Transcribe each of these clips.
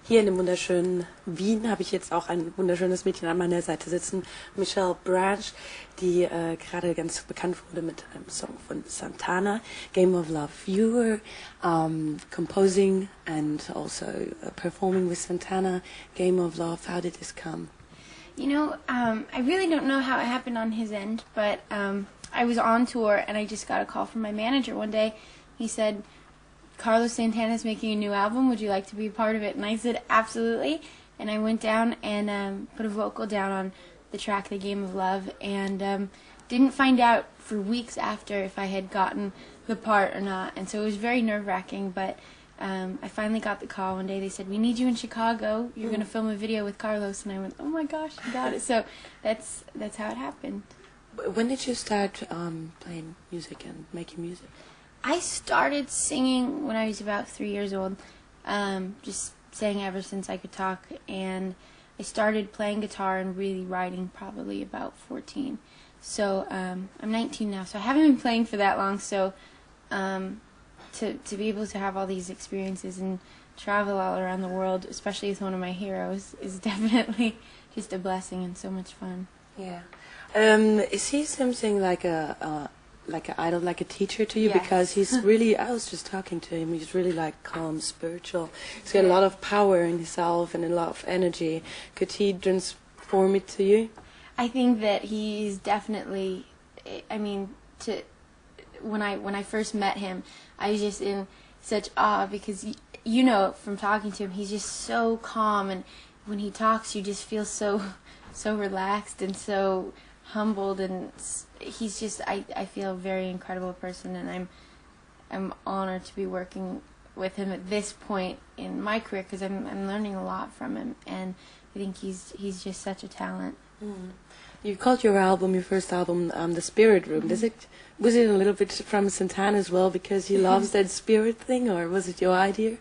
Hier in dem wunderschönen Wien habe ich jetzt auch ein wunderschönes Mädchen an meiner Seite sitzen, Michelle Branch, die gerade ganz bekannt wurde mit einem Song von Santana, Game of Love. You were composing and also performing with Santana, Game of Love. How did this come? You know, I really don't know how it happened on his end, but I was on tour and I just got a call from my manager one day. He said, Carlos Santana's making a new album, would you like to be a part of it? And I said, absolutely. And I went down and put a vocal down on the track, The Game of Love, and didn't find out for weeks after if I had gotten the part or not. And so it was very nerve-wracking, but I finally got the call one day. They said, we need you in Chicago. You're going to film a video with Carlos. And I went, oh my gosh, you got it. So that's how it happened. When did you start playing music and making music? I started singing when I was about 3 years old, just sang ever since I could talk, and I started playing guitar and really writing probably about 14. So I'm 19 now, so I haven't been playing for that long, so to be able to have all these experiences and travel all around the world, especially with one of my heroes, is definitely just a blessing and so much fun. Yeah. Is he something like an idol, like a teacher to you? Yes. Because he's really, I was just talking to him, he's really like calm, spiritual. He's got a lot of power in himself and a lot of energy. Could he transform it to you? I think that he's definitely, I mean, when I first met him, I was just in such awe because, you know, from talking to him, he's just so calm, and when he talks, you just feel so relaxed and so humbled, and he's just, I feel a very incredible person, and I'm honored to be working with him at this point in my career because I'm learning a lot from him, and I think he's just such a talent. Mm. You called your first album, The Spirit Room. Was it a little bit from Santana as well because he loves that spirit thing, or was it your idea?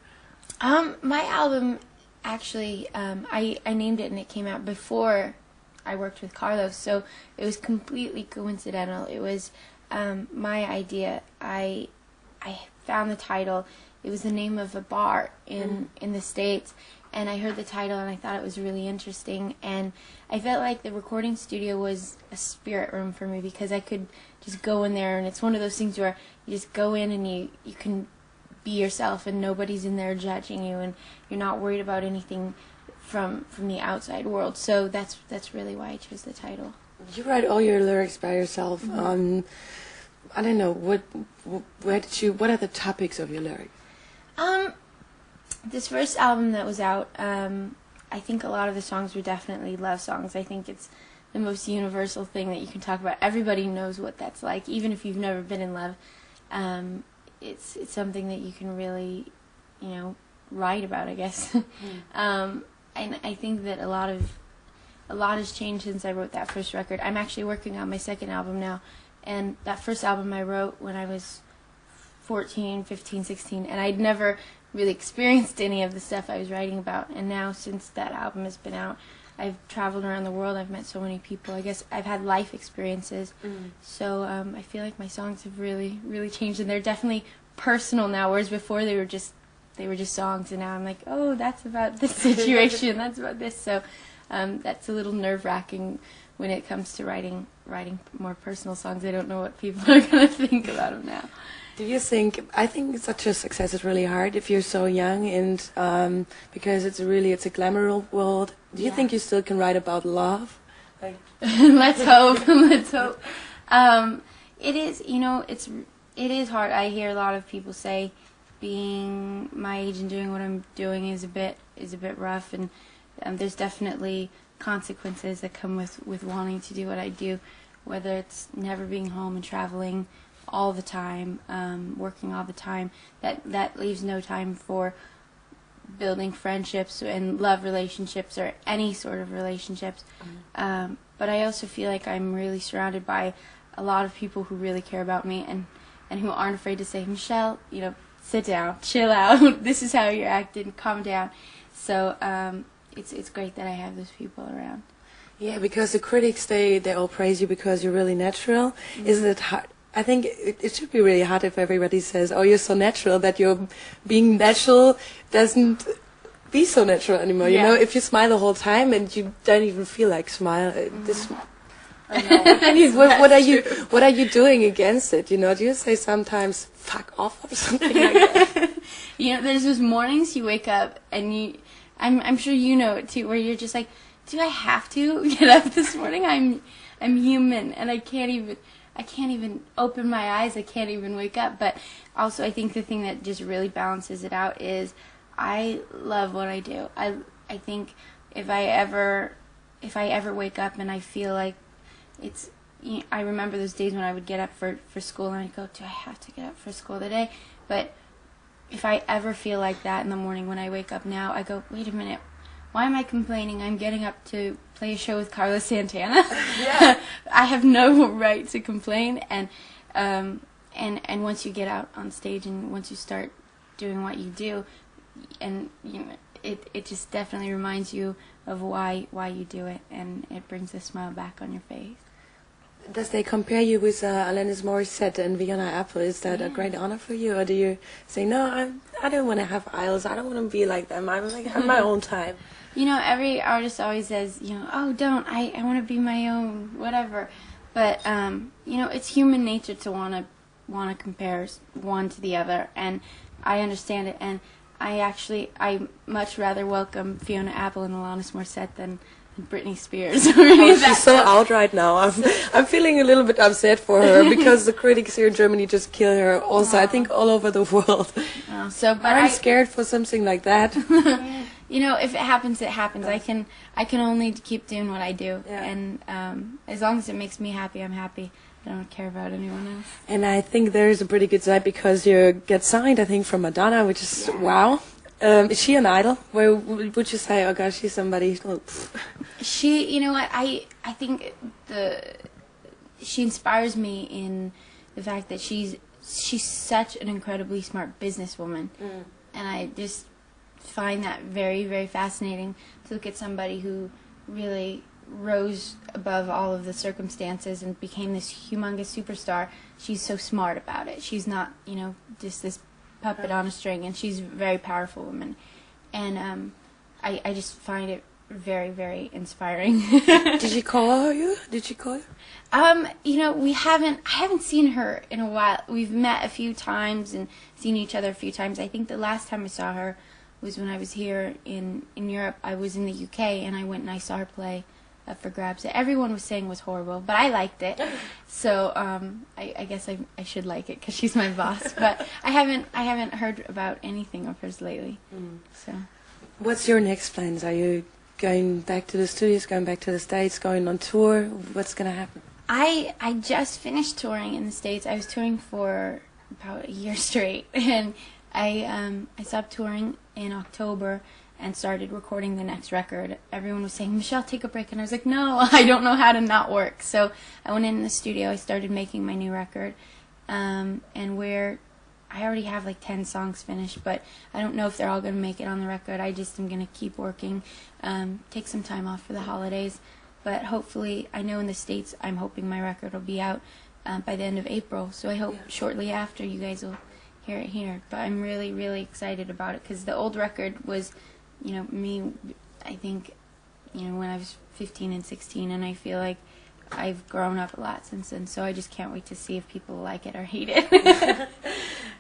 My album, actually, I named it and it came out before I worked with Carlos, so it was completely coincidental. It was my idea. I found the title. It was the name of a bar in the States, and I heard the title and I thought it was really interesting, and I felt like the recording studio was a spirit room for me because I could just go in there, and it's one of those things where you just go in and you can be yourself and nobody's in there judging you, and you're not worried about anything from the outside world. So that's really why I chose the title. You write all your lyrics by yourself. Mm-hmm. I don't know, what are the topics of your lyrics? This first album that was out, I think a lot of the songs were definitely love songs. I think it's the most universal thing that you can talk about. Everybody knows what that's like, even if you've never been in love. It's something that you can really, you know, write about, I guess. And I think that a lot has changed since I wrote that first record. I'm actually working on my second album now, and that first album I wrote when I was 14, 15, 16, and I'd never really experienced any of the stuff I was writing about. And now, since that album has been out, I've traveled around the world. I've met so many people. I guess I've had life experiences. So I feel like my songs have really, really changed, and they're definitely personal now, whereas before they were just songs, and now I'm like, oh, that's about this situation, that's about this. So that's a little nerve-wracking when it comes to writing more personal songs. I don't know what people are going to think about them now. Do you think, I think such a success is really hard if you're so young, and because it's a glamour world. Do you think you still can write about love? Like Let's hope. Let's hope. It is, you know, it is hard. I hear a lot of people say being my age and doing what I'm doing is a bit rough, and there's definitely consequences that come with wanting to do what I do, whether it's never being home and traveling all the time, working all the time. That leaves no time for building friendships and love relationships or any sort of relationships. But I also feel like I'm really surrounded by a lot of people who really care about me and who aren't afraid to say, Michelle, you know, sit down, chill out, this is how you're acting, calm down. So it's great that I have those people around. Yeah, because the critics, they all praise you because you're really natural. Isn't it hard? I think it should be really hard if everybody says, oh, you're so natural, that you're being natural doesn't be so natural anymore. You Yeah. know, if you smile the whole time and you don't even feel like smile, this. I know. What are you doing against it? You know, do you say sometimes "fuck off" or something like that? You know, there's those mornings you wake up and I'm sure you know it too, where you're just like, do I have to get up this morning? I'm human and I can't even open my eyes. I can't even wake up. But also, I think the thing that just really balances it out is I love what I do. I think if I ever wake up and I feel like it's, I remember those days when I would get up for school and I'd go, do I have to get up for school today? But if I ever feel like that in the morning when I wake up now, I go, wait a minute, why am I complaining? I'm getting up to play a show with Carlos Santana. Yeah. I have no right to complain. And once you get out on stage and once you start doing what you do, and you know, it just definitely reminds you of why you do it, and it brings a smile back on your face. Does they compare you with Alanis Morissette and Fiona Apple? Is that a great honor for you, or do you say no? I don't want to have idols. I don't want to be like them. I'm like on my own time. You know, every artist always says, you know, oh, don't. I want to be my own, whatever. But you know, it's human nature to want to compare one to the other, and I understand it. And I much rather welcome Fiona Apple and Alanis Morissette than Britney Spears. Oh, she's so out right now. I'm feeling a little bit upset for her because the critics here in Germany just kill her. Also, I think all over the world. But I'm scared for something like that. You know, if it happens, it happens. I can only keep doing what I do, Yeah. and as long as it makes me happy, I'm happy. I don't care about anyone else. And I think there's a pretty good side because you get signed, I think, from Madonna, which is wow. Is she an idol? Where would you say, oh gosh, she's somebody? She, you know what? I think she inspires me in the fact that she's such an incredibly smart businesswoman, and I just find that very, very fascinating to look at somebody who really rose above all of the circumstances and became this humongous superstar. She's so smart about it. She's not, you know, just this puppet on a string, and she's a very powerful woman. And I just find it very, very inspiring. Did she call you? Did she call you? You know, I haven't seen her in a while. We've met a few times and seen each other a few times. I think the last time I saw her was when I was here in Europe. I was in the UK, and I went and I saw her play Up for Grabs. Everyone was saying it was horrible, but I liked it. So I guess I should like it because she's my boss. But I haven't heard about anything of hers lately. So, what's your next plans? Are you going back to the studios, going back to the States, going on tour? What's going to happen? I just finished touring in the States. I was touring for about a year straight, and I stopped touring in October and started recording the next record. Everyone was saying, Michelle, take a break. And I was like, no, I don't know how to not work. So I went in the studio. I started making my new record. And I already have like 10 songs finished, but I don't know if they're all going to make it on the record. I just am going to keep working, take some time off for the holidays. But hopefully, I know in the States, I'm hoping my record will be out by the end of April. So I hope shortly after you guys will hear it here. But I'm really, really excited about it because the old record was, you know, me, I think, you know, when I was 15 and 16, and I feel like I've grown up a lot since then, so I just can't wait to see if people like it or hate it.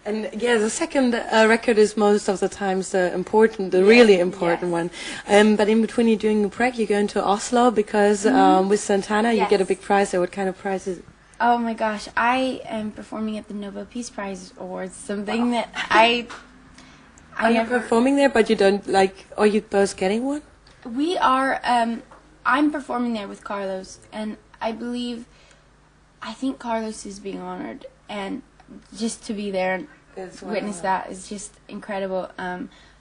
And yeah, the second record is most of the times the really important one. But in between you're doing a break, you're going to Oslo because with Santana you get a big prize there. What kind of prize is it? Oh my gosh, I am performing at the Nobel Peace Prize Awards, something that I never performing there, but you don't like, are you both getting one? We are, I'm performing there with Carlos, and I think Carlos is being honored, and just to be there and witness that is just incredible.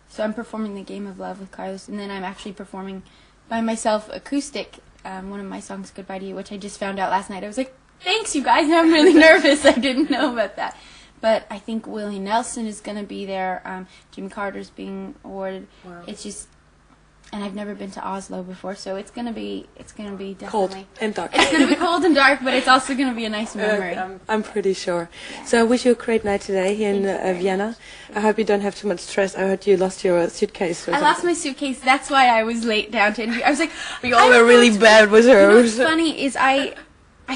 So I'm performing the Game of Love with Carlos, and then I'm actually performing by myself acoustic, one of my songs, Goodbye to You, which I just found out last night. I was like, thanks you guys, I'm really nervous, I didn't know about that. But I think Willie Nelson is going to be there, Jimmy Carter's being awarded. Wow. It's just, and I've never been to Oslo before, so it's gonna be definitely Cold and dark. It's gonna be cold and dark, but it's also gonna be a nice memory. I'm pretty sure. So I wish you a great night today here in Vienna. I hope you don't have too much stress. I heard you lost your suitcase. I lost my suitcase. That's why I was late down to interview. I was like, we all were really bad with her. You know what's funny is I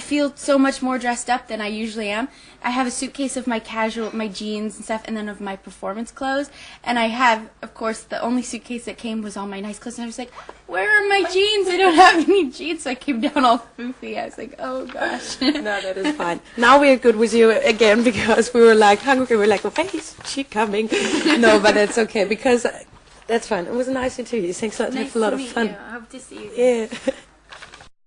feel so much more dressed up than I usually am. I have a suitcase of my jeans and stuff, and then of my performance clothes. And I have, of course, the only suitcase that came was all my nice clothes. And I was like, where are my jeans? I don't have any jeans. So I came down all foofy. I was like, oh gosh. No, that is fine. Now we are good with you again because we were like hungry. We were like, why is she coming? No, but it's okay because that's fine. It was a nice interview. Thanks a lot. Nice Have a lot to of meet fun. you. I hope to see you. Yeah.